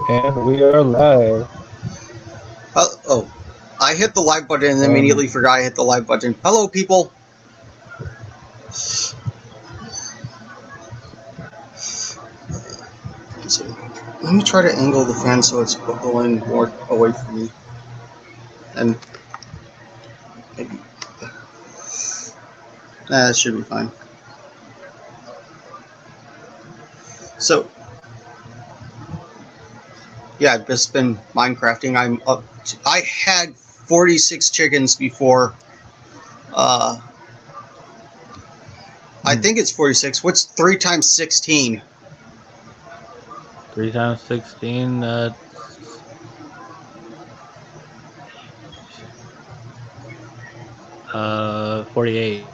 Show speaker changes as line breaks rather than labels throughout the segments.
And we are live.
Oh, I hit the live button and
And
immediately forgot I hit the live button. Hello, people. So, let me try to angle the fan so it's going more away from me. And maybe that should be fine. So, yeah, I've just been Minecrafting. I'm up. I had 46 chickens before. I think it's 46. What's 3 times 16?
3 times 16, that's 48.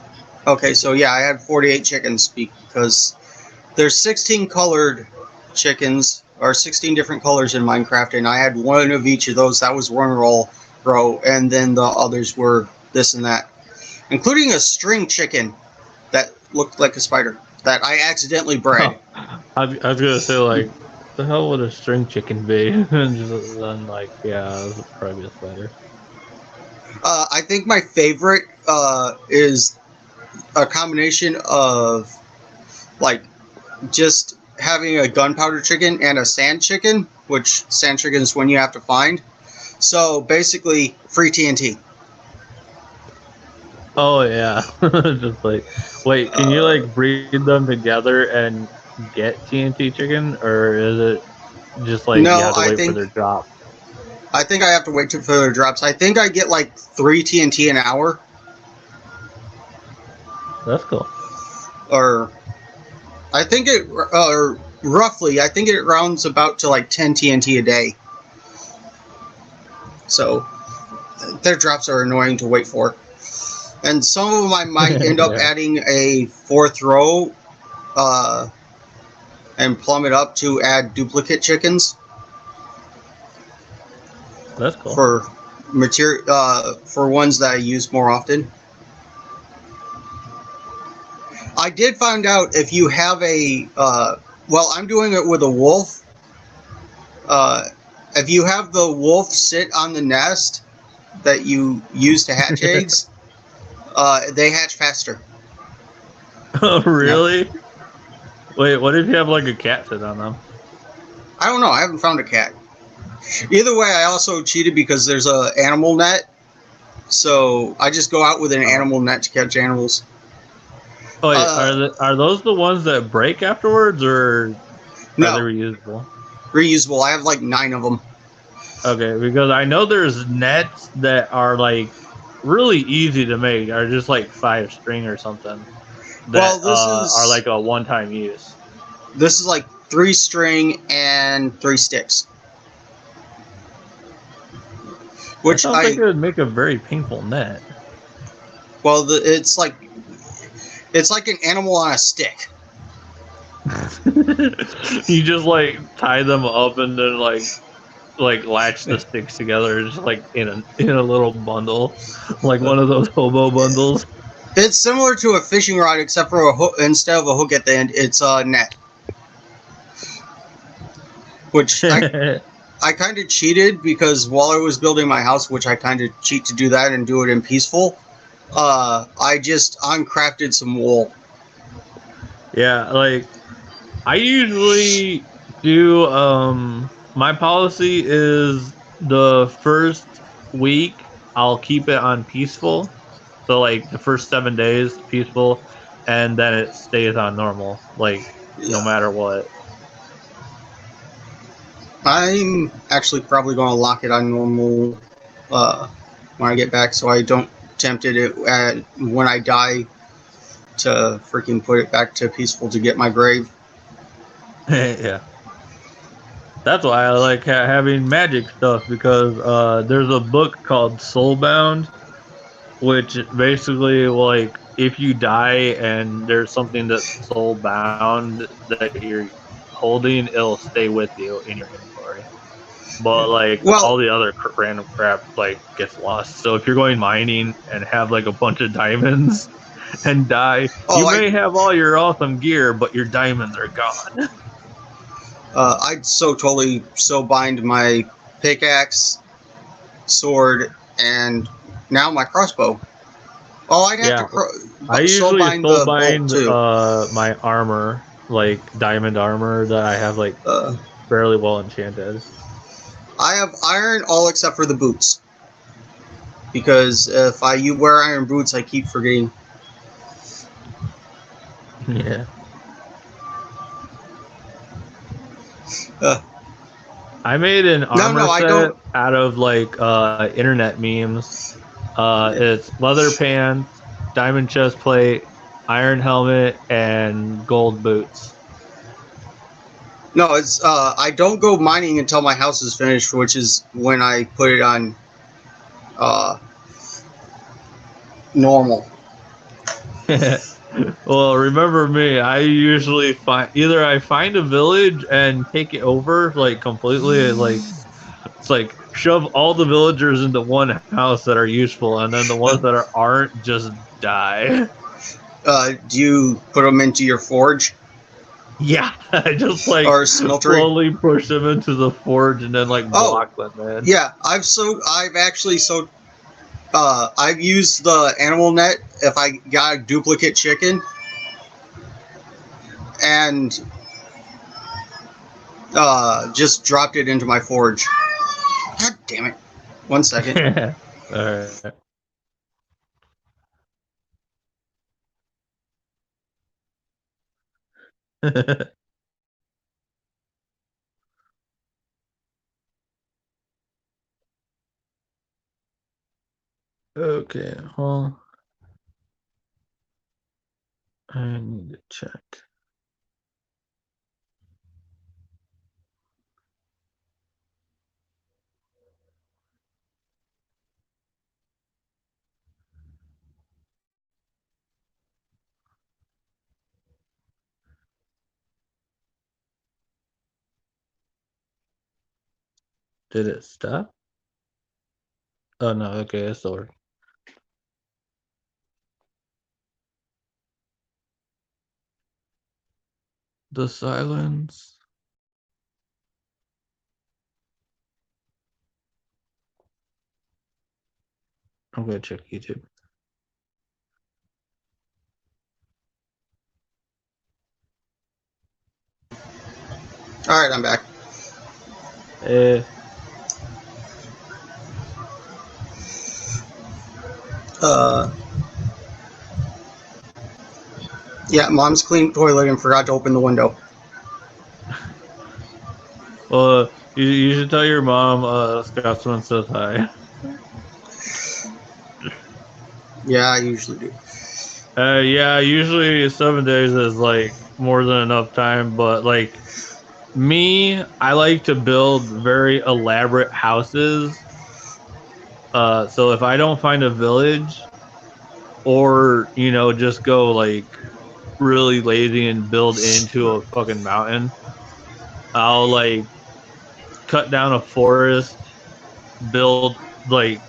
Okay, so yeah, I had 48 chickens because there's 16 colored chickens, or 16 different colors in Minecraft, and I had one of each of those. That was one row, and then the others were this and that, including a string chicken that looked like a spider that I accidentally bred.
I was gonna say, like, the hell would a string chicken be? And just then, like, yeah, it was probably a spider.
I think my favorite is a combination of like just having a gunpowder chicken and a sand chicken, which sand chicken is one you have to find. So basically, free TNT.
Oh, yeah. Just like, wait, can you, like, breed them together and get TNT chicken? Or is it just, like, you
No,
have to wait for their drop?
I think I have to wait till further drops. I think I get like 3 TNT an hour,
That's cool.
or I think it, or roughly, I think it rounds about to like 10 TNT a day. So their drops are annoying to wait for. And some of them I might end up
Yeah.
adding a 4th row and plumb it up to add duplicate chickens
That's cool.
for for ones that I use more often. I did find out if you have a well, I'm doing it with a wolf. If you have the wolf sit on the nest that you use to hatch eggs, they hatch faster.
Oh,
Yeah.
really? Wait, what if you have, like, a cat sit on them?
I don't know. I haven't found a cat. Either way, I also cheated because there's a animal net. So I just go out with an animal net to catch animals.
Oh, wait, are those the ones that break afterwards, or are they
No,
reusable?
reusable. I have like 9 of them.
Okay, because I know there's nets that are, like, really easy to make, are just like 5 string or something,
Well,
that are like a one-time use.
this is like 3 string and 3 sticks.
That
Which
sounds like it would make a very painful net.
well, it's like an animal on a stick.
You just, like, tie them up and then, like latch the sticks together, just like in a little bundle, like one of those hobo bundles.
It's similar to a fishing rod, except for a hook. Instead of a hook at the end, it's a net. Which I kind of cheated because while I was building my house, which I kind of cheat to do that and do it in peaceful, I just uncrafted some wool.
Yeah, like, I usually do. My policy is the first week I'll keep it on peaceful, so, like, the first 7 days peaceful, and then it stays on normal, like, no matter what.
I'm actually probably going to lock it on normal when I get back, so I don't tempt it when I die to freaking put it back to peaceful to get my grave.
Yeah. That's why I like having magic stuff, because there's a book called Soulbound, which basically, like, if you die and there's something that's soulbound that you're holding, it'll stay with you in your inventory. But, like,
Well,
all the other random crap, like, gets lost. So if you're going mining and have, like, a bunch of diamonds and die, you may have all your awesome gear, but your diamonds are gone.
I'd so totally bind my pickaxe, sword, and now my crossbow. Oh, I'd have
Yeah, I
to soul
usually
bind
soul
the bolt
bind
too.
my armor, like diamond armor that I have like
Uh,
fairly well enchanted.
I have iron all except for the boots. Because if I wear iron boots, I keep forgetting.
Yeah.
Uh,
I made an
no,
armor
I
set
don't.
out of like internet memes. It's leather pants, diamond chest plate, iron helmet, and gold boots.
No, it's I don't go mining until my house is finished, which is when I put it on uh, normal.
Well, remember me, I usually find either I find a village and take it over like completely, like it's like shove all the villagers into one house that are useful, and then the ones that aren't just die.
Do you put them into your forge
Yeah, I just like
or smeltery?
slowly push them into the forge and then like
Oh,
block them in.
yeah. I've actually I've used the animal net if I got a duplicate chicken and just dropped it into my forge. God damn it! 1 second.
All right. Okay, well, I need to check. Did it stop? Oh no, okay, it's still working. The silence. I'm gonna check YouTube.
All right, I'm back.
Eh,
Uh, yeah, mom's cleaned toilet and forgot to open the window.
well, you should tell your mom Scotsman says hi.
Yeah, I usually do.
Yeah, usually 7 days is like more than enough time, but like me, I like to build very elaborate houses. So if I don't find a village or, just go like really lazy and build into a fucking mountain, I'll like cut down a forest, build like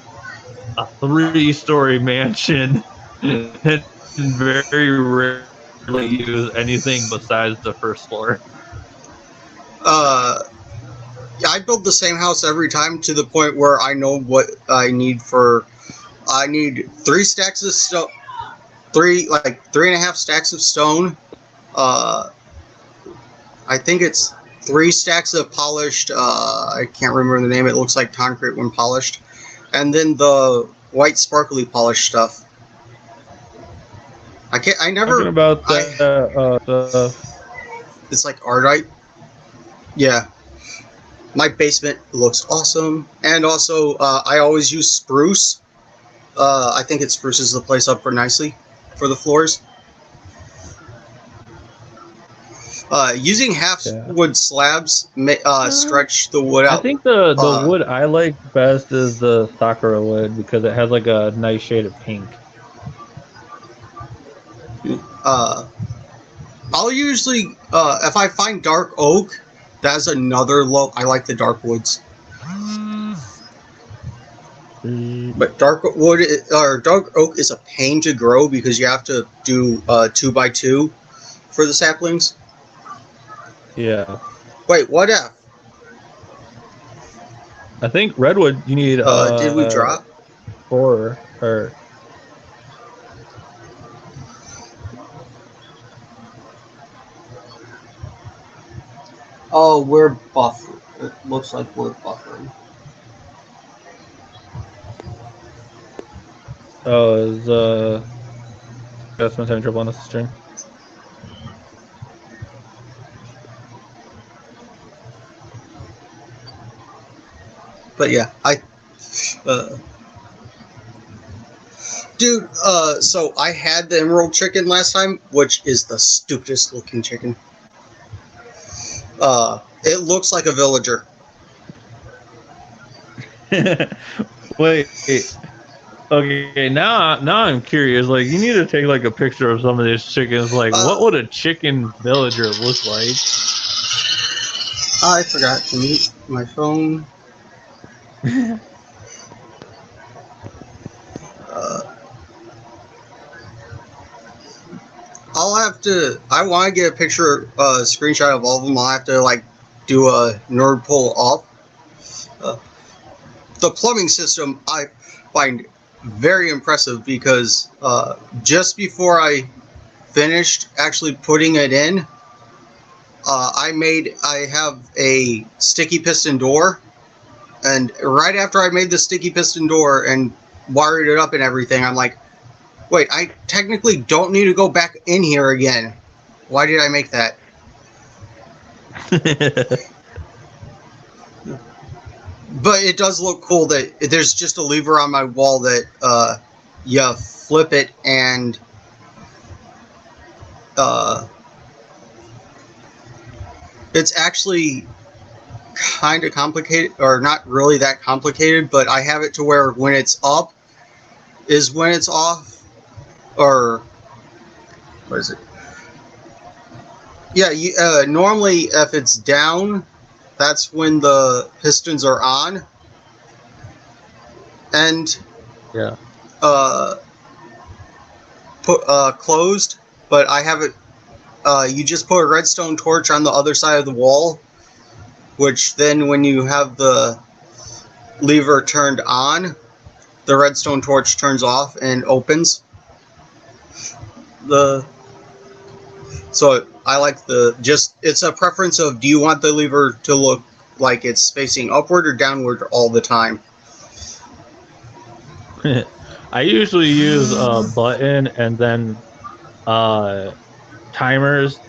a 3-story mansion, and very rarely use anything besides the first floor.
Uh, yeah, I build the same house every time to the point where I know what I need for. I need 3 stacks of stone, three and a half stacks of stone. Uh, I think it's 3 stacks of polished. I can't remember the name. It looks like concrete when polished, and then the white sparkly polished stuff. I can't. I
Talking
never.
about
I.
that stuff.
It's like ardite. Yeah. My basement looks awesome, and also I always use spruce. I think it spruces the place up pretty nicely for the floors. Using half
Yeah.
wood slabs
Uh,
stretch the wood
I
out.
think the
Uh,
wood I like best is the sakura wood because it has like a nice shade of pink.
uh, I'll usually if I find dark oak, that's another low. I like the dark woods, but dark oak is a pain to grow because you have to do 2x2 for the saplings.
Yeah.
Wait, what F?
I think redwood you need
Did we drop?
4 or
Oh, we're buffering. It looks like we're buffering.
is that's my time trouble on the stream.
But yeah, uh, dude. So I had the emerald chicken last time, which is the stupidest looking chicken. It looks like a villager.
Wait. Okay, now I'm curious. Like, you need to take like a picture of some of these chickens. Like, what
Uh,
would a chicken villager look like?
I forgot to mute my phone. Uh, I'll have to. I want to get a picture, screenshot of all of them. I'll have to like do a nerd pull up. Uh, the plumbing system I find very impressive because just before I finished actually putting it in, I have a sticky piston door, and right after I made the sticky piston door and wired it up and everything, I'm like, wait, I technically don't need to go back in here again. Why did I make that? But it does look cool that there's just a lever on my wall that you flip it and it's actually kind of complicated, or not really that complicated, but I have it to where when it's up is when it's off, or what is it? Yeah, normally if it's down, that's when the pistons are on, and
Yeah.
closed. But I have it. You just put a redstone torch on the other side of the wall, which then when you have the lever turned on, the redstone torch turns off and opens. So I like it's a preference of, do you want the lever to look like it's facing upward or downward all the time?
I usually use a button and then uh timers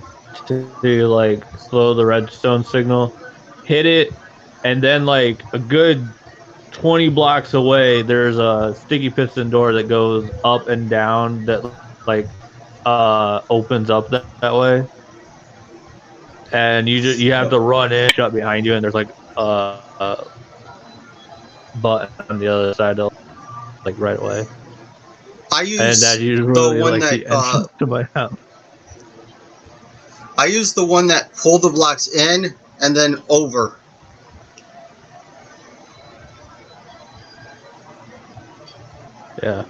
to like slow the redstone signal, hit it, and then like a good 20 blocks away, there's a sticky piston door that goes up and down that like opens up that way. And you have to run in, shut behind you, and there's like a button on the other side to like right away.
I
And that's
use the
usually
one
like
that
the entrance to my house.
pull the blocks in and then over.
Yeah.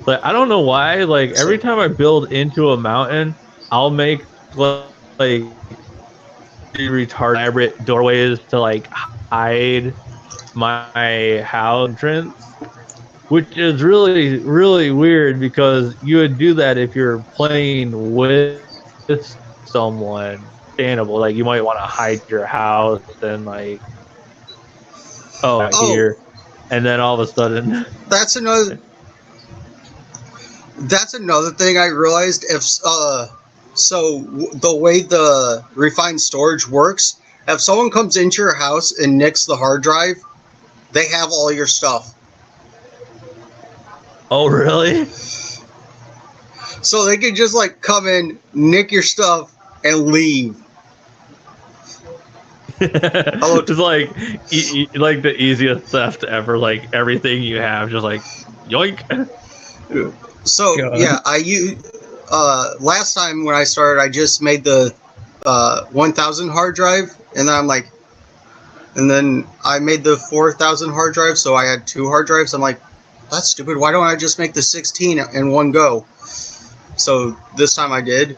Like I don't know why. Like
So
every time I build into a mountain, I'll make like retarded elaborate doorways to like hide my house entrance, which is really weird because you would do that if you're playing with someone understandable. Like you might want to hide your house and like, oh,
oh,
here, and then all of a sudden,
that's another that's another thing I realized. If the way the refined storage works, if someone comes into your house and nicks the hard drive, they have all your stuff.
oh really?
So they can just like come in, nick your stuff, and leave. Hello.
It's like like the easiest theft ever. Like everything you have, just like yoink.
So
God.
yeah, I use last time when I started, I just made the 1000 hard drive, and then I'm like, and then I made the 4000 hard drive, so I had 2 hard drives. I'm like, that's stupid. Why don't I just make the 16 in one go? So this time I did.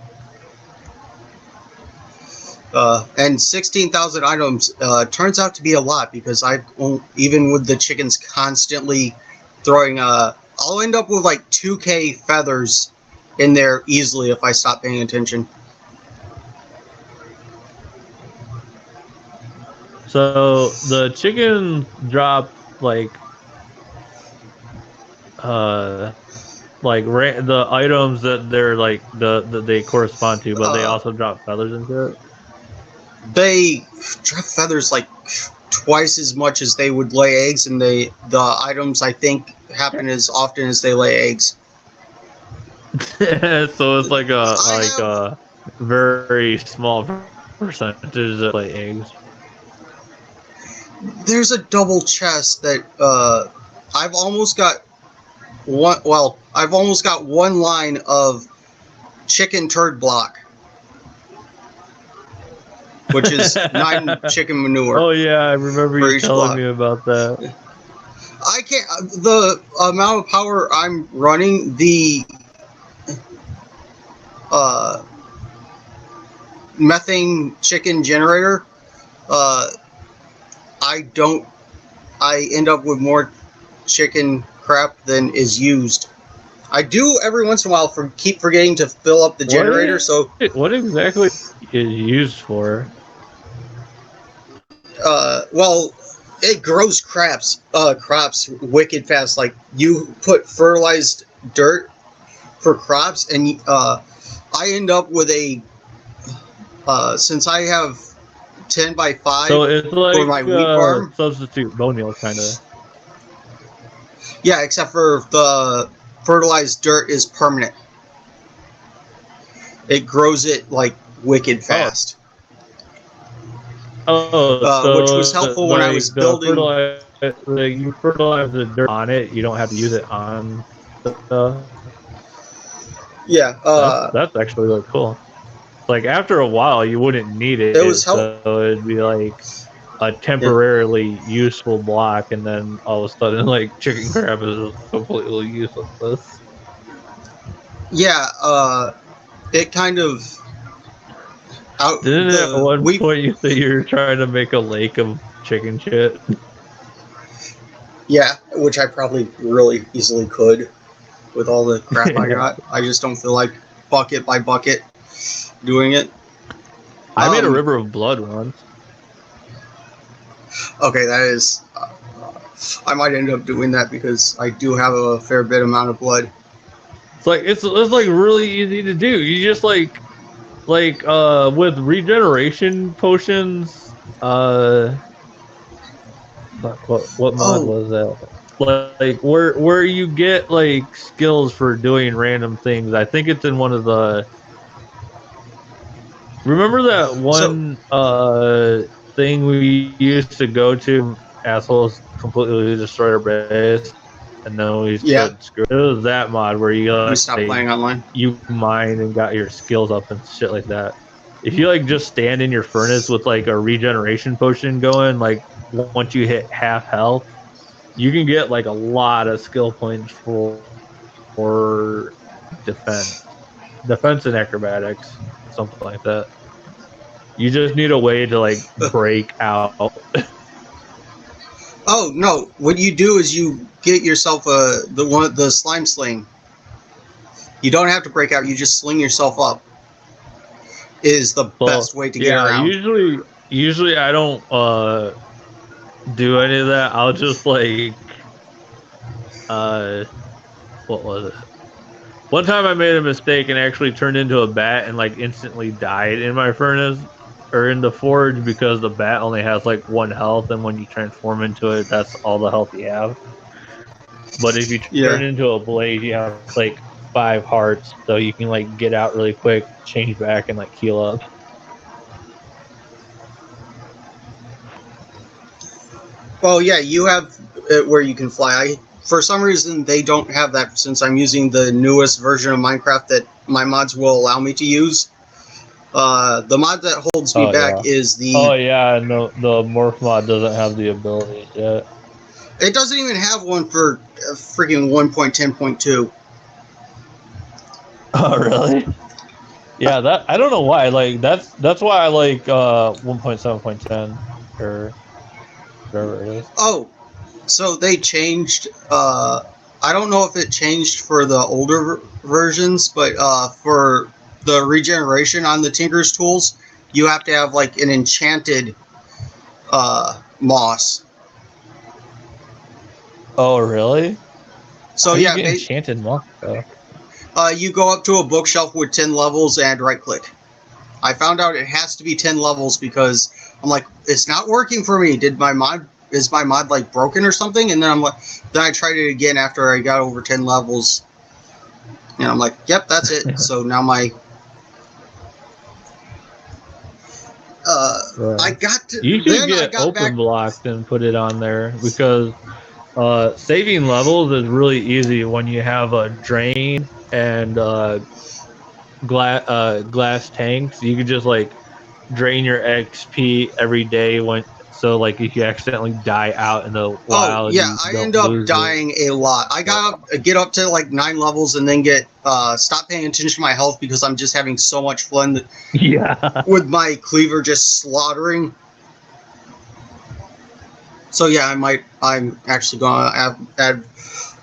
And 16,000 items turns out to be a lot because even with the chickens constantly throwing, I'll end up with like 2K feathers in there easily if I stop paying attention.
So the chickens drop the items that they're like that they correspond to, but they
Uh,
also drop feathers into it.
they drop feathers like twice as much as they would lay eggs, and the items I think happen as often as they lay eggs.
So it's like
I have
a very small percentage that lay eggs.
there's a double chest that I've almost got one. Well, I've almost got one line of chicken turd block, which is 9 chicken manure
Oh yeah, I remember
for
you
each
telling
block.
me about that.
I can't. The amount of power I'm running, the uh, methane chicken generator, uh, I don't. I end up with more chicken crap than is used. I do every once in a while keep forgetting to fill up the generator. So,
What exactly is used for?
well, it grows crops wicked fast. Like you put fertilized dirt for crops, and I end up with a since I have 10x5
So it's
for
like
my wheat farm.
substitute bone meal kind of.
Yeah, except for the fertilized dirt is permanent. It grows it like wicked fast. Which was
So
helpful when I was
like the
building.
you fertilize the dirt on it. You don't have to use it on the.
Yeah,
That's actually really cool. Like after a while, you wouldn't need
it was
it,
help.
so it'd be like a
Yeah,
temporarily useful block, and then all of a sudden, like chicken crab is completely useless.
yeah. It kind of out
Didn't it at
the
one
we.
point you say you're trying to make a lake of chicken shit?
Yeah, which I probably really easily could with all the crap I
Yeah.
got. I just don't feel like bucket by bucket doing it.
I made a
Um.
river of blood once.
Okay, that is. I might end up doing that because I do have a fair bit amount of blood.
It's like really easy to do. You just with regeneration potions, fuck, what mod
Oh,
was that? Like where you get like skills for doing random things. I think it's in one of the. Remember that
so
one thing we used to go to? Assholes completely destroyed our base, and then we
yeah,
said screw. It was that mod where you
we stopped playing online.
you mined and got your skills up and shit like that. If you like just stand in your furnace with like a regeneration potion going, like once you hit half health, you can get like a lot of skill points for defense, defense and acrobatics, something like that. You just need a way to like break out.
Oh no! What you do is you get yourself the slime sling. You don't have to break out. You just sling yourself up. Is the
Well,
best way to get
yeah,
around.
usually I don't do any of that. I'll just like uh what was it? One time I made a mistake and actually turned into a bat and like instantly died in my furnace or in the forge because the bat only has like one health, and when you transform into it, that's all the health you have. But if you turn
Yeah.
into a blaze, you have like 5 hearts, so you can like get out really quick, change back, and like heal up.
Well, yeah, you have it where you can fly. For some reason, they don't have that since I'm using the newest version of Minecraft that my mods will allow me to use. The mod that holds me
Oh
back
yeah.
is
Oh
the.
yeah, no, the morph mod doesn't have the abilities yet.
It doesn't even have one for freaking 1.10.2.
Oh really? Yeah, that I don't know why. Like that's why I like 1.7.10 or whatever it is.
Oh, so they changed. I don't know if it changed for the older versions, but for the regeneration on the Tinker's tools, you have to have like an enchanted moss.
Oh, really?
So
How do you
yeah,
get enchanted moss though?
you go up to a bookshelf with 10 levels and right click. I found out it has to be 10 levels because I'm like, it's not working for me. Is my mod like broken or something? And then then I tried it again after I got over 10 levels, and I'm like, yep, that's it. So now
Yeah.
I got to,
You should
then I
get
got back.
open blocked and put it on there because saving levels is really easy when you have a drain and glass tanks. You could just like drain your XP every day when so like if you accidentally die out in the
Oh
wild,
yeah,
you
I
don't
end up
lose it.
dying a lot. I get up to like 9 levels and then get stop paying attention to my health because I'm just having so much fun
Yeah.
with my cleaver just slaughtering. So yeah, I'm actually gonna add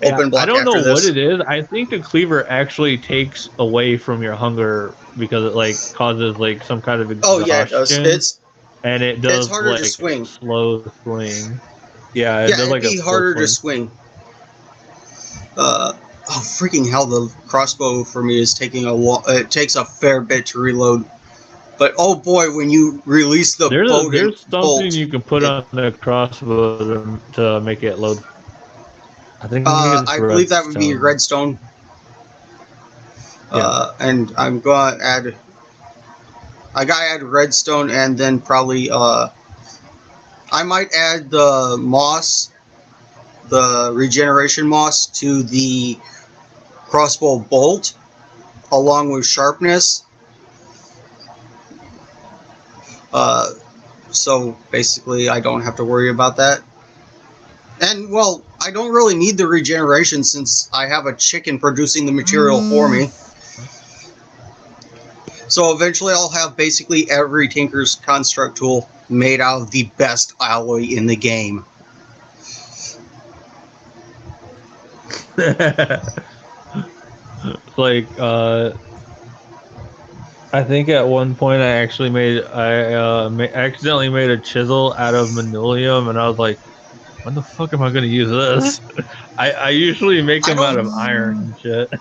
Yeah,
open
I
block
don't know
after
what
this.
it is. I think the cleaver actually takes away from your hunger because it like causes like some kind of
Oh yeah, it does.
exhaustion, and it
It's
does
harder to
like
swing.
slow swing. Yeah, it
Yeah,
does
it'd
like a
be
slow
harder to
swing.
swing. Oh freaking hell! The crossbow for me is taking it takes a fair bit to reload. But oh boy, when you release the
There's something
bolt,
you can put
it
on the crossbow to make it load. I think it's
I believe that would be
redstone.
redstone.
Yeah.
And I'm gonna add. I gotta add redstone, and then probably I might add the moss, the regeneration moss, to the crossbow bolt, along with sharpness. Uh, so basically, I don't have to worry about that. And well, I don't really need the regeneration since I have a chicken producing the material for me. So eventually, I'll have basically every Tinker's Construct tool made out of the best alloy in the game.
Like I think at one point I accidentally made a chisel out of manulium, and I was like, when the fuck am I going to use this? I usually make
I
them out
don't
of iron and shit.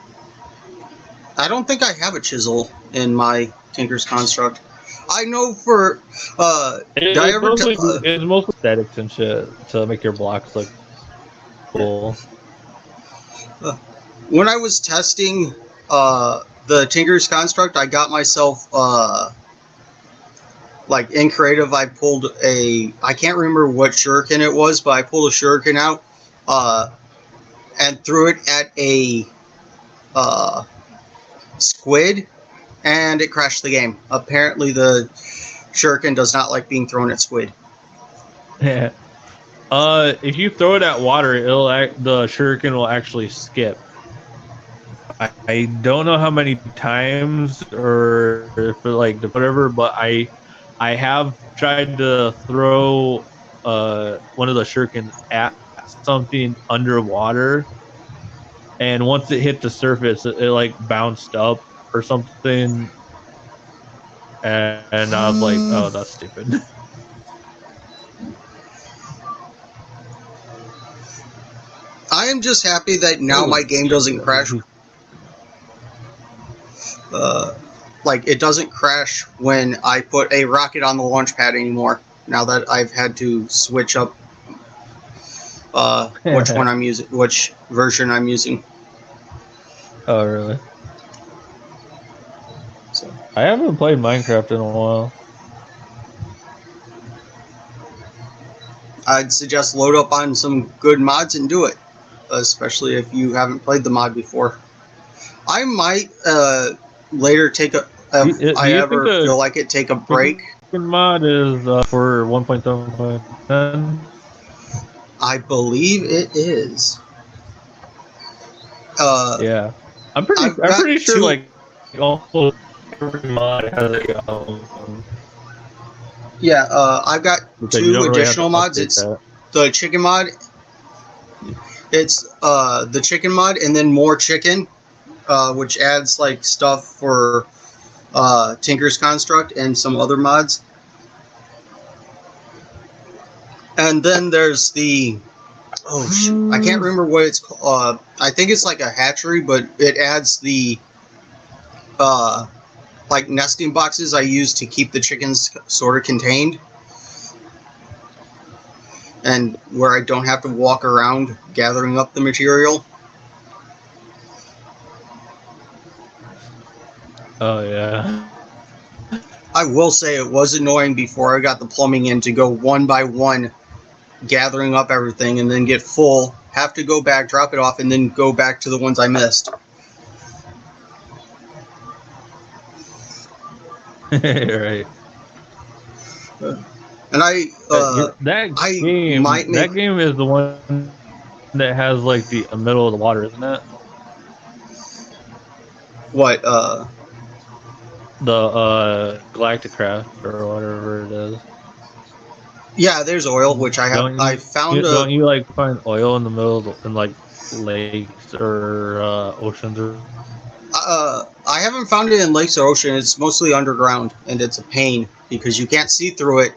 I don't think I have a chisel in my Tinker's Construct. I know for did I ever
It's mostly aesthetics and shit to make your blocks look cool.
when I was testing the Tinker's Construct, I got myself like in creative. I can't remember what shuriken it was, but I pulled a shuriken out uh, and threw it at a uh, squid, and it crashed the game. Apparently, the shuriken does not like being thrown at squid.
Yeah. If you throw it at water, the shuriken will actually skip. I don't know how many times or if it, like whatever, but I have tried to throw one of the shurikens at something underwater, and once it hit the surface, it like bounced up or something, and I was like, oh, that's stupid.
I am just happy that now my
Ooh,
game doesn't crash. Uh, like it doesn't crash when I put a rocket on the launch pad anymore. Now that I've had to switch up which version I'm using.
Oh, really?
So
I haven't played Minecraft in a while.
I'd suggest load up on some good mods and do it, especially if you haven't played the mod before. I might later take a if
Do
I
you think
ever
the
feel like it, take a break.
chicken mod is for 1.7.10?
I believe it is. Uh,
Yeah,
I've
I'm
got
pretty sure
two.
like almost. every mod has a
Yeah, I've got
because you
2
don't really have to
additional mods.
update
It's
that.
the chicken mod. It's the chicken mod, and then more chicken, which adds like stuff for Tinker's Construct and some other mods. And then there's the I can't remember what it's called. I think it's like a hatchery, but it adds the like nesting boxes I use to keep the chickens sort of contained, and where I don't have to walk around gathering up the material.
Oh yeah.
I will say it was annoying before I got the plumbing in to go one by one gathering up everything and then get full, have to go back, drop it off, and then go back to the ones I missed.
Right.
And I might make
That game is the one that has like the middle of the water, isn't it?
what
The Galacticraft or whatever it is.
yeah, there's oil, which I have. I found a.
Don't you like find oil in the middle of in like lakes or oceans or?
I haven't found it in lakes or ocean. It's mostly underground, and it's a pain because you can't see through it,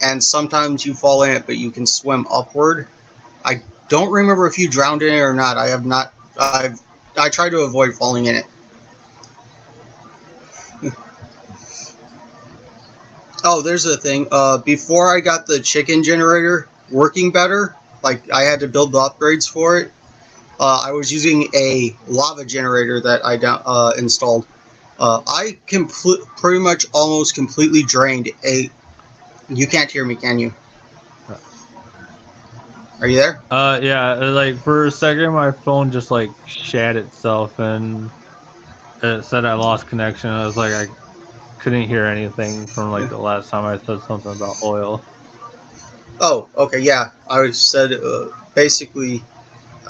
and sometimes you fall in it, but you can swim upward. I don't remember if you drowned in it or not. I have not. I try to avoid falling in it. Oh, there's a thing. Before I got the chicken generator working better, like I had to build the upgrades for it. I was using a lava generator that I installed. I pretty much almost completely drained a. You can't hear me, can you? Are you there?
Yeah. Like for a second, my phone just like shat itself and it said I lost connection. I was like, I couldn't hear anything from like the last time I said something about oil.
Oh, okay, yeah. I said basically.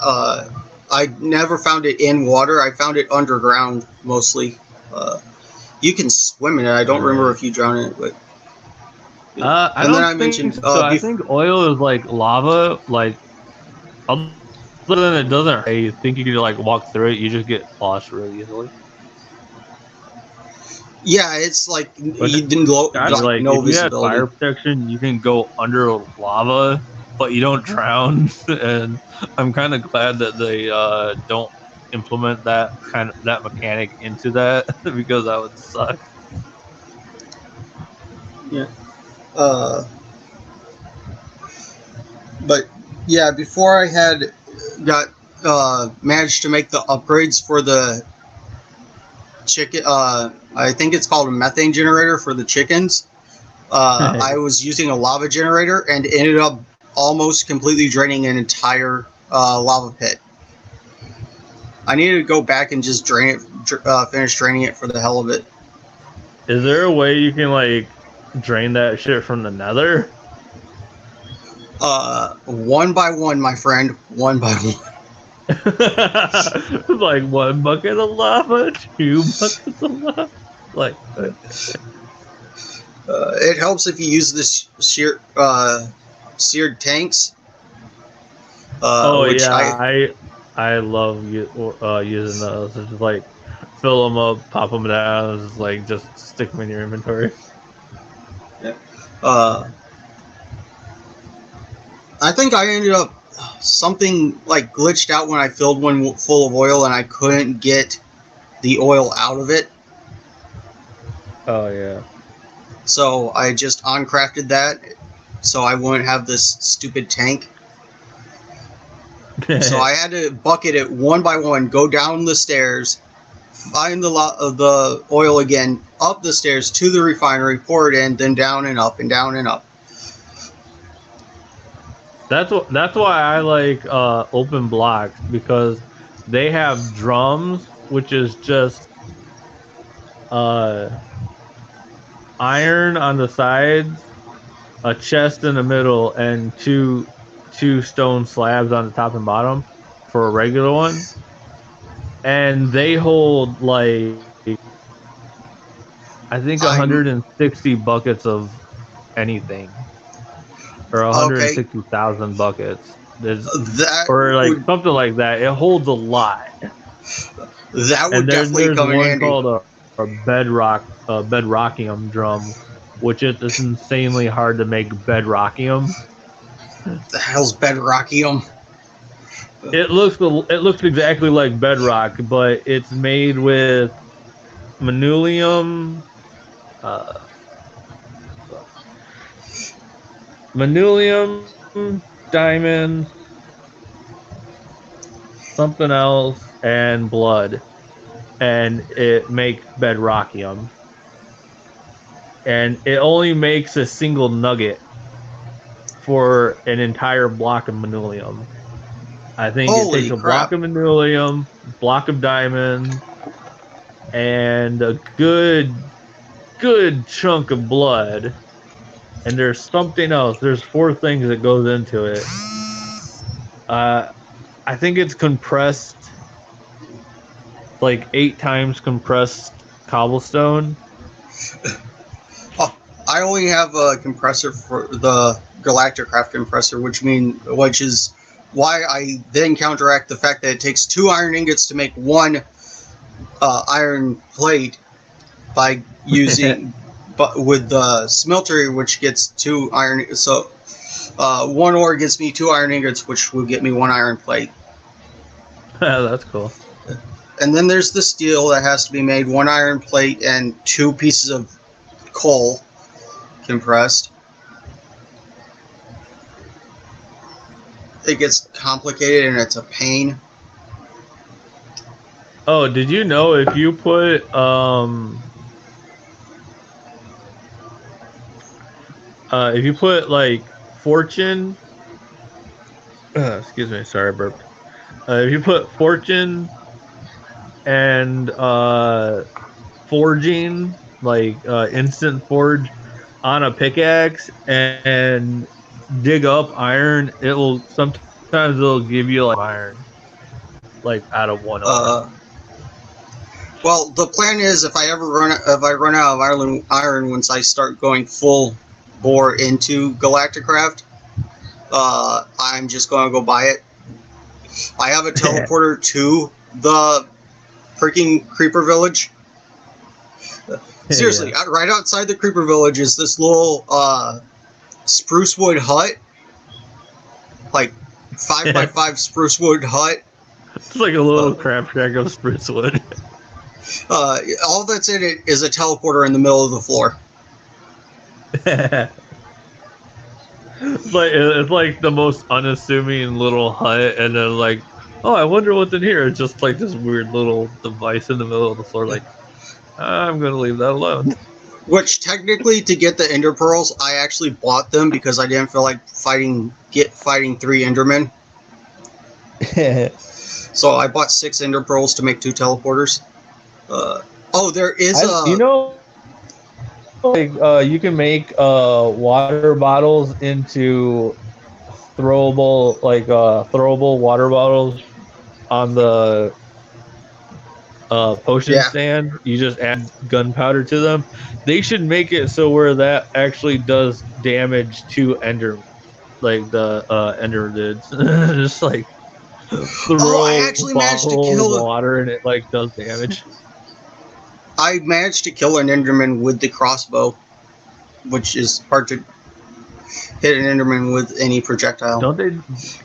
I never found it in water. I found it underground mostly. You can swim in it. I don't remember if you drown in it, but.
I don't think so. I think oil is like lava. Like other than it doesn't. I think you could like walk through it. You just get lost really easily.
Yeah, it's like
But
you didn't
like
no
if you have
visibility.
fire protection, you can go under lava, but you don't drown. And I'm kind of glad that they don't implement that mechanic into that because that would suck.
Yeah. Uh, but yeah, before I had got managed to make the upgrades for the chicken. I think it's called a methane generator for the chickens. I was using a lava generator and ended up almost completely draining an entire lava pit. I needed to go back and just drain it, finish draining it for the hell of it.
Is there a way you can like drain that shit from the nether?
One by one, my friend. One by one.
Like 1 bucket of lava, 2 buckets of lava. Like
it helps if you use this seared tanks. Which
I love using those. It's just like fill them up, pop them down, just like just stick them in your inventory.
I think I ended up something like glitched out when I filled one full of oil and I couldn't get the oil out of it.
Oh yeah.
So I just uncrafted that so I wouldn't have this stupid tank. So I had to bucket it one by one, go down the stairs, find the oil again, up the stairs to the refinery, pour it in, then down and up and down and up.
That's why I like open blocks because they have drums, which is just iron on the sides, a chest in the middle, and two stone slabs on the top and bottom for a regular one. And they hold like I think
I'm
160 buckets of anything, or
okay.
160,000 buckets. There's
That
or like
would
something like that. It holds a lot.
that
And
would
then
definitely
there's
come in
one
handy.
called a bedrockium drum, which is just insanely hard to make bedrockium.
The hell's bedrockium?
It looks exactly like bedrock, but it's made with manulium, uh, manulium, diamond, something else, and blood, and it makes bedrockium. And it only makes a single nugget for an entire block of manulium. I think it takes
Holy
a block
crap!
of manulium, block of diamond, and a good chunk of blood. And there's something else. There's four things that goes into it. Uh, I think it's compressed, like 8 times compressed cobblestone.
Oh, I only have a compressor for the Galacticraft compressor, which is why I then counteract the fact that it takes 2 iron ingots to make one iron plate by using, but with the smeltery, which gets 2 iron. So 1 ore gets me 2 iron ingots, which will get me 1 iron plate.
That's cool.
And then there's the steel that has to be made 1 iron plate and 2 pieces of coal compressed. It gets complicated and it's a pain.
Oh, did you know if you put like fortune, excuse me, sorry, I burped. If you put fortune and forging, like instant forge, on a pickaxe and dig up iron, it'll give you like iron, like out of 1 ore.
Uh, well, the plan is if I run out of iron once I start going full bore into Galacticraft, I'm just going to go buy it. I have a teleporter to the freaking creeper village. Seriously,
Yeah.
right outside the creeper village is this little spruce wood hut, like 5x5 spruce wood hut.
It's like a little crab shack of spruce wood.
All that's in it is a teleporter in the middle of the floor.
It's like the most unassuming little hut, and then like, oh, I wonder what's in here. It's just like this weird little device in the middle of the floor. Like, I'm gonna leave that alone.
Which technically, to get the Ender Pearls, I actually bought them because I didn't feel like fighting 3 Endermen. So I bought 6 Ender Pearls to make 2 teleporters. There is
You know, like you can make water bottles into throwable water bottles on the potion
yeah.
stand. You just add gunpowder to them. They should make it so where that actually does damage to ender, like the ender dudes. Just like
Oh, I
throw a
actually managed to
bottle of
kill.
water and it like does damage.
I managed to kill an Enderman with the crossbow, which is hard to hit an Enderman with any projectile.
Don't they?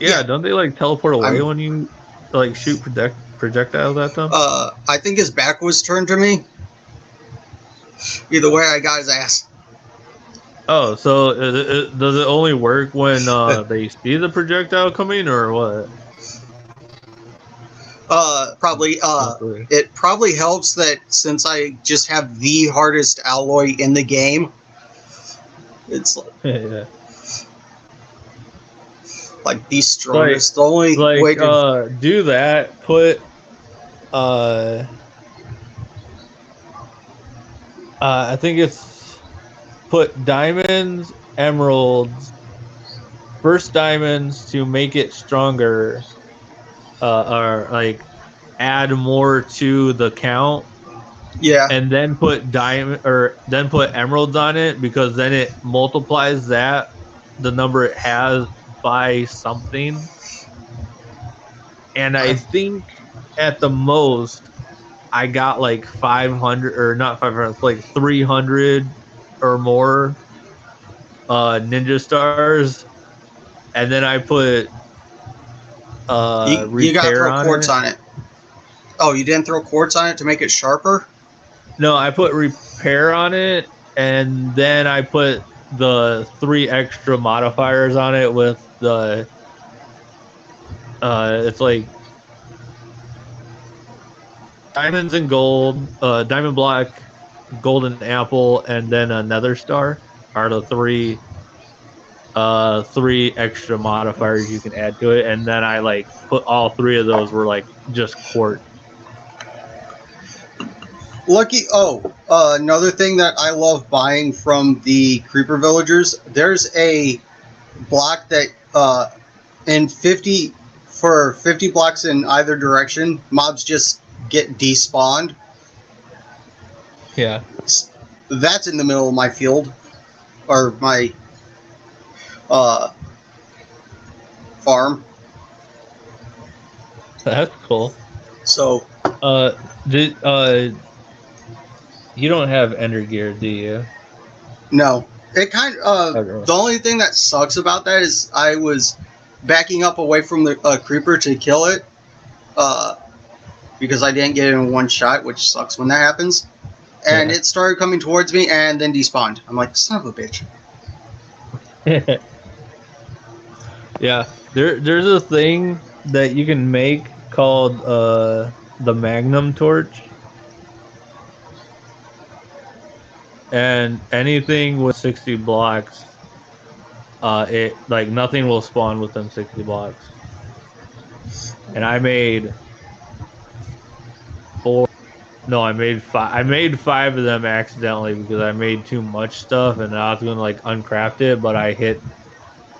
Yeah,
Yeah,
don't they like teleport away
I'm.
when you like shoot projectiles at them?
I think his back was turned to me. Either way, I got his ass.
Oh, so does it only work when they see the projectile coming, or what?
Probably.
Mostly.
It probably helps that since I just have the hardest alloy in the game, it's
Yeah.
like the strongest. The only way
Like
to.
do that. Put uh I think it's put diamonds, emeralds, first diamonds to make it stronger, or like add more to the count,
Yeah.
and then put diamond or then put emeralds on it, because then it multiplies that the number it has by something. And I
I,
think at the most I got like 500, or not 500, like 300 or more ninja stars, and then I put
you got to
repair
throw
on
quartz
it.
on it. Oh, you didn't throw quartz on it to make it sharper?
No, I put repair on it, and then I put the 3 extra modifiers on it with the it's like diamonds and gold, diamond block, golden apple, and then a nether star are the three extra modifiers you can add to it. And then I like put all 3 of those were like just quartz.
Lucky. Oh, another thing that I love buying from the creeper villagers. There's a block that in 50 for 50 blocks in either direction, mobs just get despawned.
Yeah,
That's in the middle of my field or my uh, farm.
that's cool.
So
Uh, did you don't have ender gear, do you?
no, it kind of
Okay.
the only thing that sucks about that is I was backing up away from the creeper to kill it uh, because I didn't get it in one shot, which sucks when that happens. And
Yeah.
it started coming towards me and then despawned. I'm like, son of a bitch.
Yeah. There's a thing that you can make called the Magnum torch, and anything with 60 blocks, it like nothing will spawn within 60 blocks. And I made 4, no, I made 5. I made 5 of them accidentally because I made too much stuff, and I was gonna like uncraft it, but I hit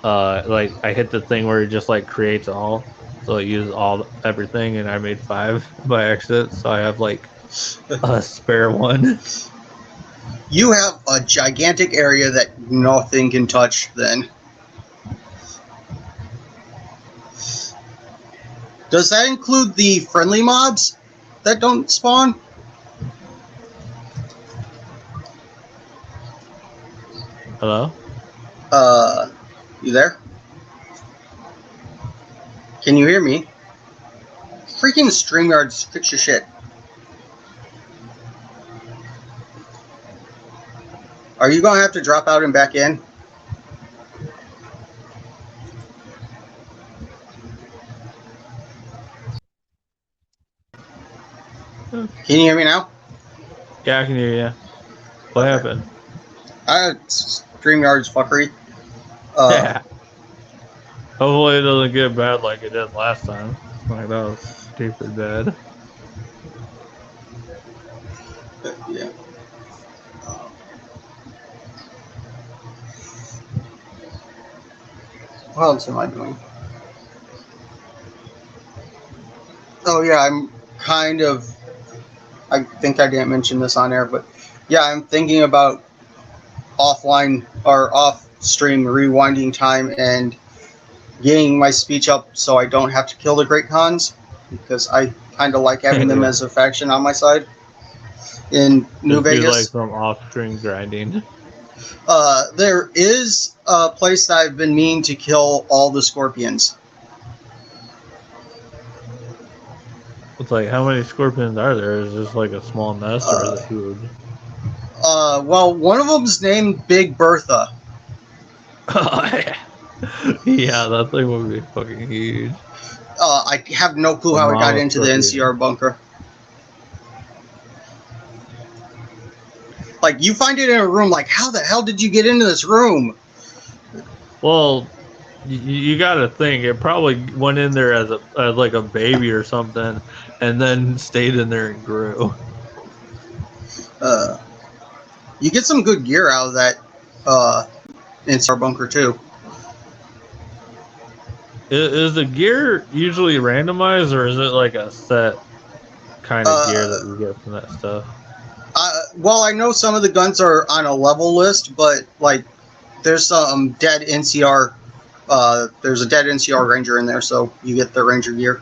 the thing where it just like creates all. So it uses all everything, and I made 5 by accident. So I have like a spare one.
You have a gigantic area that nothing can touch then. Does that include the friendly mobs that don't spawn?
Hello?
Uh, you there? Can you hear me? Freaking StreamYards, fix your shit. Are you gonna have to drop out and back in? Can you hear me now?
Yeah, I can hear you. What
Okay.
happened?
StreamYards fuckery. Uh,
Yeah. Hopefully it doesn't get bad like it did last time. Like that was stupid bad.
yeah. Uh, what else am I doing? Oh yeah, I'm kind of. I think I didn't mention this on air, but yeah, I'm thinking about offline or off stream rewinding time and getting my speech up so I don't have to kill the Great Khans because I kind of like having them
Yeah.
as a faction on my side in New
Just do like
Vegas.
some off screen grinding.
There is a place that I've been meaning to kill all the scorpions.
It's like, how many scorpions are there? Is this like a small nest or is
Uh,
it huge?
well, one of them's named Big Bertha.
Yeah, that thing would be fucking huge.
I have no clue
A
how it got
mama
into the
scorpion.
NCR bunker. Like, you find it in a room, like, how the hell did you get into this room?
Well, you got to think it probably went in there as like a baby or something, and then stayed in there and grew.
Uh, you get some good gear out of that NCR bunker, too.
Is the gear usually randomized, or is it like a set kind of gear
Uh,
that you get from that stuff?
Well, I know some of the guns are on a level list, but like there's some dead NCR. There's a dead NCR Ranger in there, so you get the Ranger gear.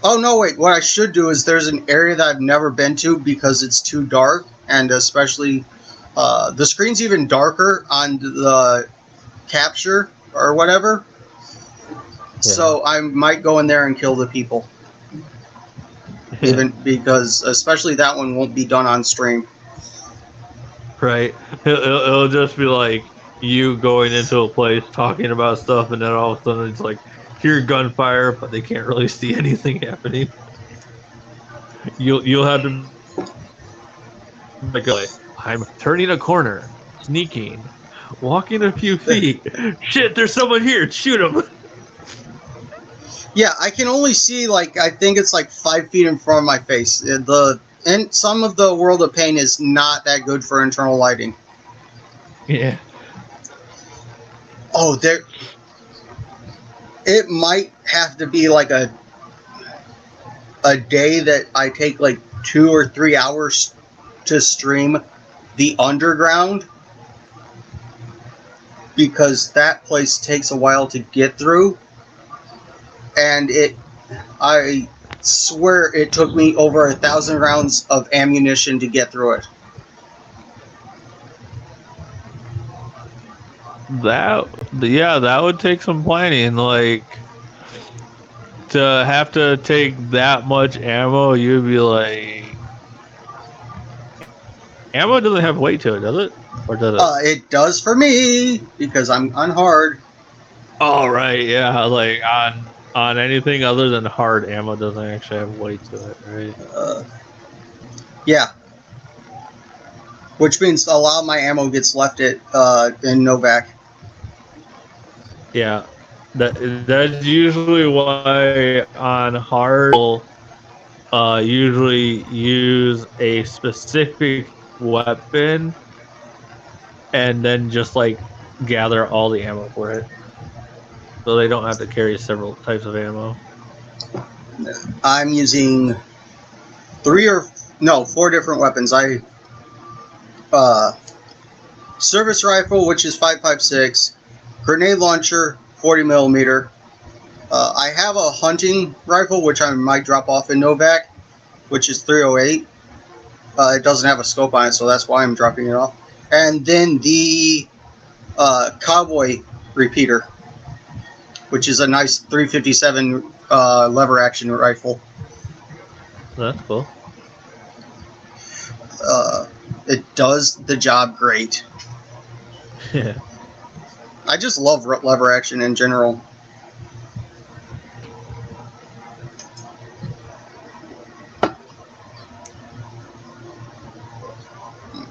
Oh no, wait! What I should do is there's an area that I've never been to because it's too dark, and especially the screen's even darker on the capture or whatever. So I might go in there and kill the people, even because especially that one won't be done on stream.
Right. It'll just be like you going into a place talking about stuff, and then all of a sudden it's like hear gunfire, but they can't really see anything happening. You'll have to like I'm turning a corner, sneaking, walking a few feet. Shit, there's someone here. Shoot him.
Yeah, I can only see like I think it's like 5 feet in front of my face. And some of the World of Pain is not that good for internal lighting.
Yeah.
Oh, there. It might have to be like a day that I take like 2 or 3 hours to stream the underground, because that place takes a while to get through, and I swear it took me over 1,000 rounds of ammunition to get through it.
That would take some planning. Like to have to take that much ammo, you'd be like, ammo doesn't have weight to it, does it? Or does it?
It does for me because I'm on hard.
Oh right, yeah. Like on anything other than hard, ammo doesn't actually have weight to it, right?
Yeah. Which means a lot of my ammo gets left in Novak.
Yeah, that's usually why on hard, usually use a specific weapon, and then just like gather all the ammo for it, so they don't have to carry several types of ammo.
I'm using 4 different weapons. Service rifle, which is 5.56, grenade launcher, 40 millimeter. I have a hunting rifle, which I might drop off in Novak, which is 308. It doesn't have a scope on it, so that's why I'm dropping it off. And then the cowboy repeater, which is a nice 357 lever action rifle.
That's cool.
It does the job great.
Yeah.
I just love lever action in general.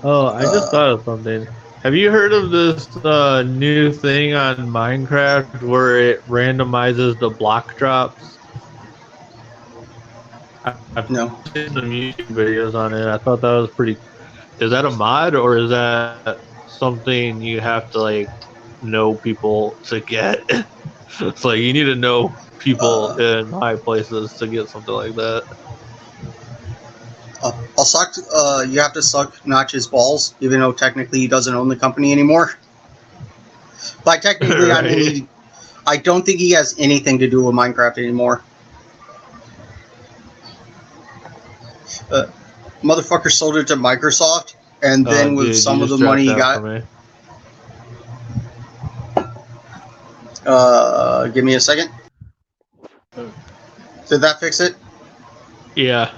Oh, I just thought of something. Have you heard of this new thing on Minecraft where it randomizes the block drops? I've
No.
seen some YouTube videos on it. I thought that was pretty. Is that a mod or is that something you have to like know people to get? It's like you need to know people in high places to get something like that.
I'll suck. You have to suck Notch's balls, even though technically he doesn't own the company anymore. By technically, right. I mean I don't think he has anything to do with Minecraft anymore. Motherfucker sold it to Microsoft, and then with some of the money he got. Give me a second. Did that fix it?
Yeah.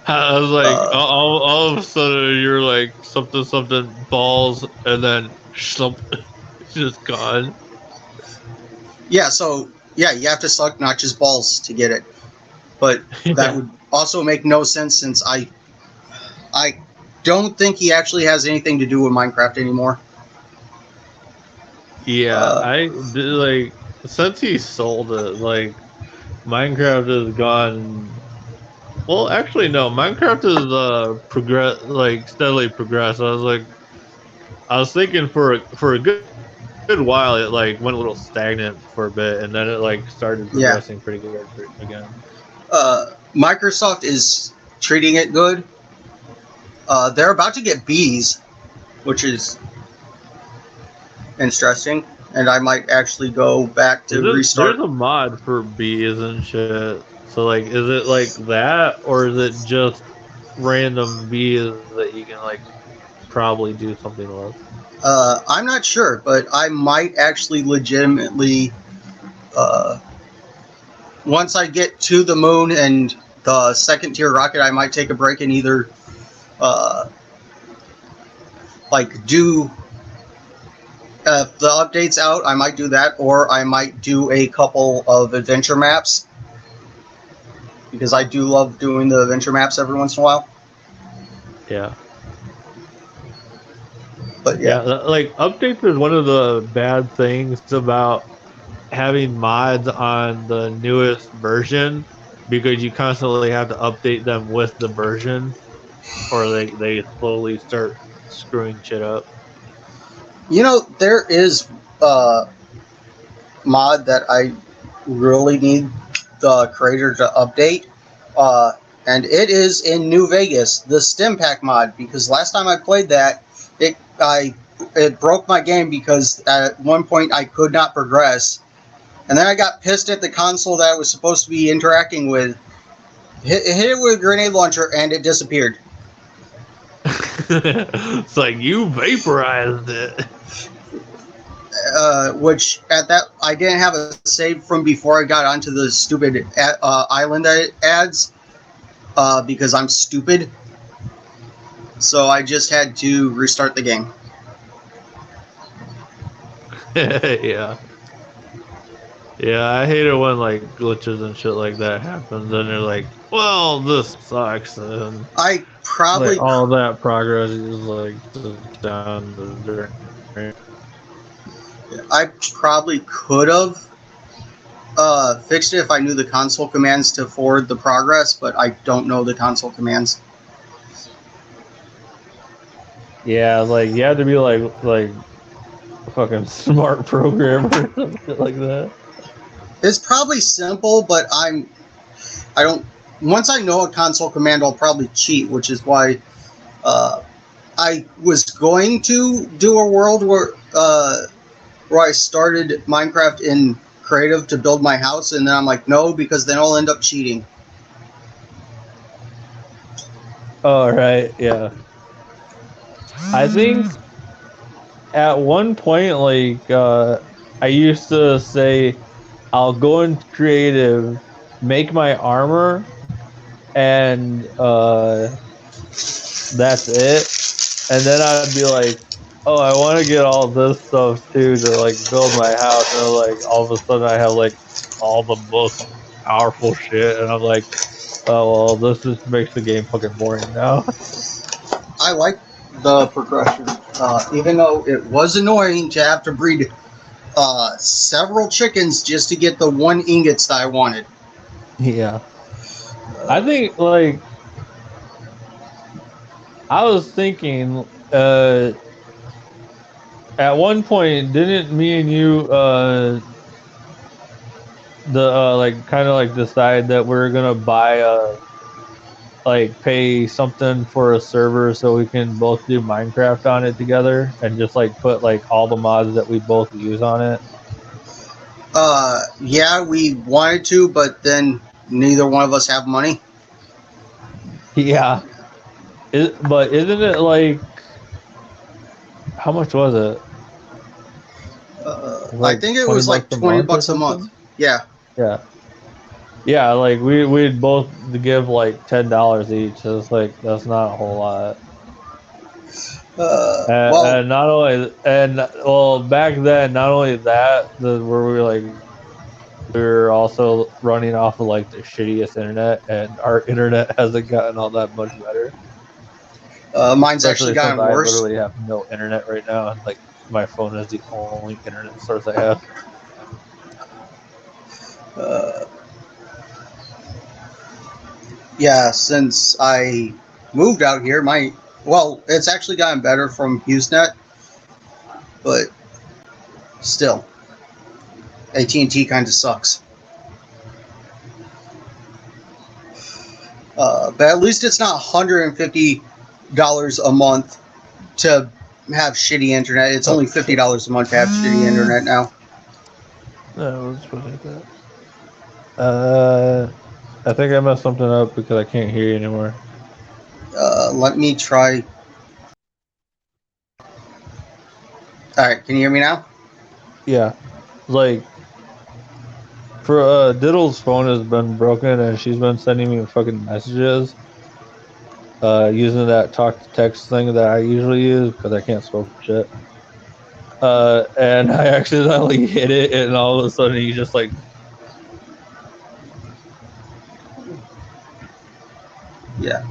I was like, all of a sudden you're like something balls, and then something just gone.
Yeah, so yeah, you have to suck Notch's balls to get it, but that would also make no sense since I don't think he actually has anything to do with Minecraft anymore.
Yeah, I like since he sold it, like Minecraft has gone. Well, actually, no. Minecraft is steadily progressed. I was thinking for a good while, it like went a little stagnant for a bit, and then it like started progressing pretty good again.
Microsoft is treating it good. They're about to get bees, which is interesting, and I might actually go back to
There's
restart.
a mod for bees and shit. So like, is it like that, or is it just random bees that you can like probably do something with?
I'm not sure, but I might actually legitimately, uh, once I get to the moon and the second tier rocket, I might take a break and either uh, like do the updates out. I might do that, or I might do a couple of adventure maps because I do love doing the adventure maps every once in a while.
Yeah.
But
Yeah,
yeah,
like updates is one of the bad things about having mods on the newest version because you constantly have to update them with the version or they slowly start screwing shit up.
there is a mod that I really need the creator to update. Uh, and it is in New Vegas, the Stim Pack mod, because last time I played that, it broke my game because at one point I could not progress, and then I got pissed at the console that I was supposed to be interacting with. Hit it with a grenade launcher, and it disappeared.
It's like you vaporized it.
Which at that I didn't have a save from before I got onto the stupid island that it adds because I'm stupid. So I just had to restart the game.
Yeah. Yeah, I hate it when like glitches and shit like that happens and they're like, well, this sucks and
I
like
probably
all that progress is like just down the drain.
I probably could have fixed it if I knew the console commands to forward the progress, but I don't know the console commands.
Yeah, like you have to be like fucking smart programmer or some shit like that.
It's probably simple, but I don't. Once I know a console command, I'll probably cheat, which is why uh, I was going to do a world where I started Minecraft in creative to build my house, and then I'm like, no, because then I'll end up cheating.
Oh right, yeah. I think at one point I used to say I'll go in creative, make my armor and that's it. And then I'd be like, oh, I want to get all this stuff too to like build my house. And then, like all of a sudden, I have like all the most powerful shit, and I'm like, oh well, this just makes the game fucking boring now.
I like the progression, even though it was annoying to have to breed several chickens just to get the one ingots that I wanted.
Yeah, I think like I was thinking, at one point, didn't me and you the like kind of like decide that we're gonna buy a like pay something for a server so we can both do Minecraft on it together and just like put like all the mods that we both use on it.
Yeah, we wanted to, but then neither one of us have money.
Yeah. But isn't it like how much was it?
I
Like
think it
20
was
bucks
like
a
20
month or
bucks a month.
something?
Yeah.
Yeah. Yeah, like we'd both give like $10 each. So it's like that's not a whole lot.
Well,
And not only and well back then not only that the where we were like we were also running off of like the shittiest internet, and our internet hasn't gotten all that much better.
mine's actually
Especially since
gotten
I
worse.
literally have no internet right now, and like my phone is the only internet source I have.
Uh, yeah, since I moved out here, it's actually gotten better from HughesNet, but still, AT&T kind of sucks. But at least it's not 150 dollars a month to have shitty internet. It's only $50 a month to have shitty internet now.
No, let's put it like that. I think I messed something up because I can't hear you anymore.
Let me try. All right, can you hear me now?
Yeah, like for Diddle's phone has been broken and she's been sending me fucking messages. Using that talk to text thing that I usually use because I can't spell for shit. And I accidentally hit it, and all of a sudden he just like,
Yeah.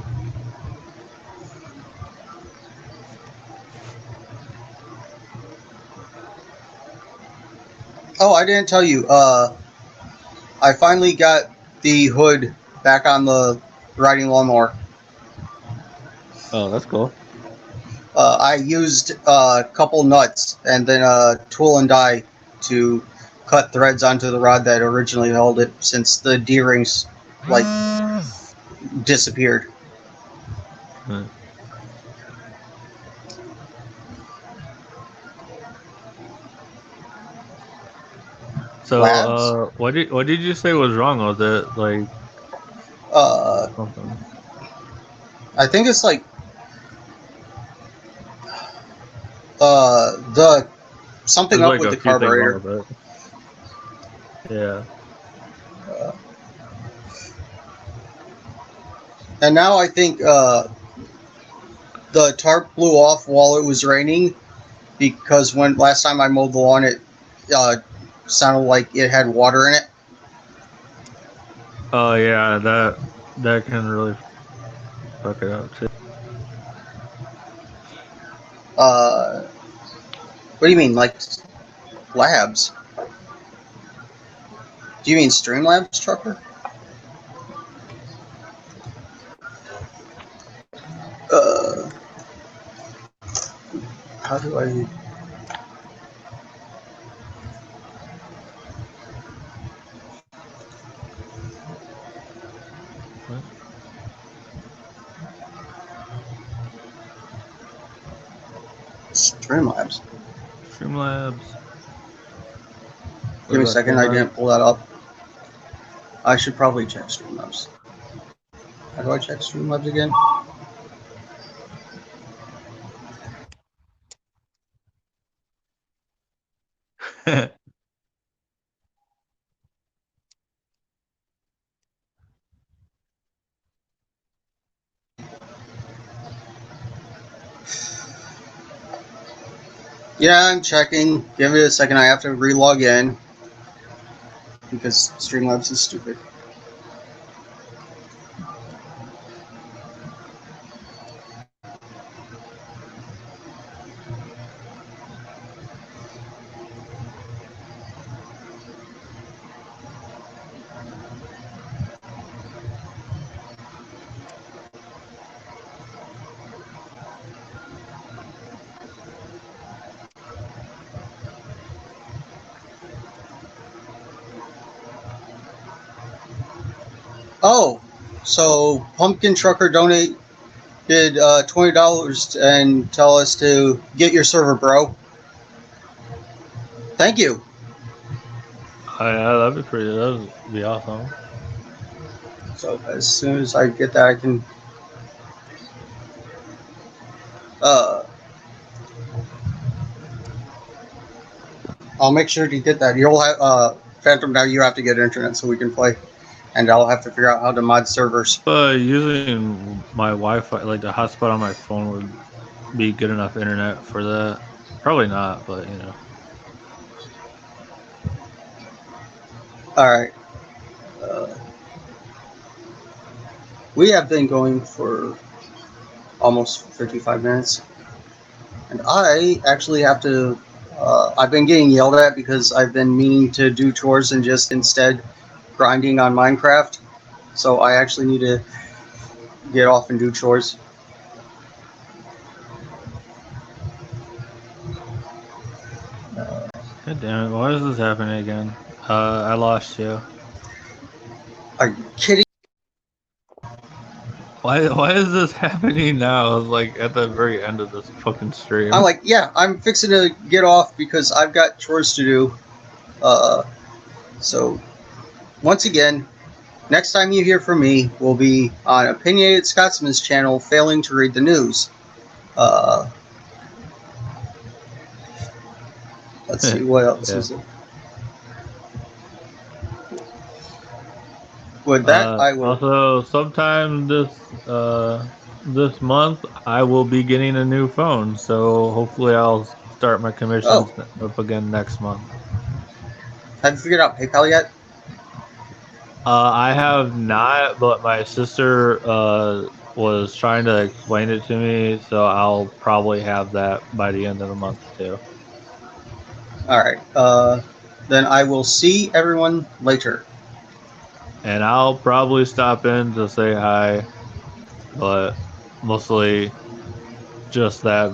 Oh, I didn't tell you. I finally got the hood back on the riding lawnmower.
oh, that's cool.
I used a couple nuts and then a tool and die to cut threads onto the rod that originally held it, since the D-rings like disappeared.
Hmm. So,
Labs.
what did you say was wrong with it? Like
Uh,
something.
I think it's like the something
There's
up
like
with
a
the
few things wrong
carburetor.
with it. Yeah.
Uh, and now I think the tarp blew off while it was raining, because when last time I mowed the lawn, it uh, sounded like it had water in it.
Oh yeah, that can really fuck it up too.
Uh, what do you mean, like labs? Do you mean Streamlabs, trucker? Uh, how do I?
What?
Streamlabs.
Streamlabs. What
Give me a
about
second. I
Streamlabs?
didn't pull that up. I should probably check Streamlabs. How do I check Streamlabs again? Yeah, I'm checking. Give it a second. I have to re-log in because Streamlabs is stupid. Oh, so Pumpkin Trucker donated $20 and tell us to get your server, bro. Thank you.
Oh yeah, that'd be pretty. That'd be awesome.
So as soon as I get that, I can. Uh, I'll make sure to get that. You'll have Phantom. Now you have to get internet so we can play, and I'll have to figure out how to mod servers.
Using my Wi-Fi, like the hotspot on my phone, would be good enough internet for that. Probably not, but you know.
All right. Uh, we have been going for almost 55 minutes, and I actually have to. I've been getting yelled at because I've been meaning to do chores and just instead grinding on Minecraft. So I actually need to get off and do chores.
God damn it! Why is this happening again? I lost you.
Are you kidding?
What? Why is this happening now? Like at the very end of this fucking stream.
I'm like, yeah, I'm fixing to get off because I've got chores to do. So once again, next time you hear from me will be on Opinionated Scotsman's channel, failing to read the news. Let's see what else is it. With that, I will.
Also, sometime this month, I will be getting a new phone. So hopefully, I'll start my commissions up again next month.
Have you figured out PayPal yet?
I have not, but my sister was trying to explain it to me, so I'll probably have that by the end of the month too.
All right. Then I will see everyone later.
And I'll probably stop in to say hi, but mostly just that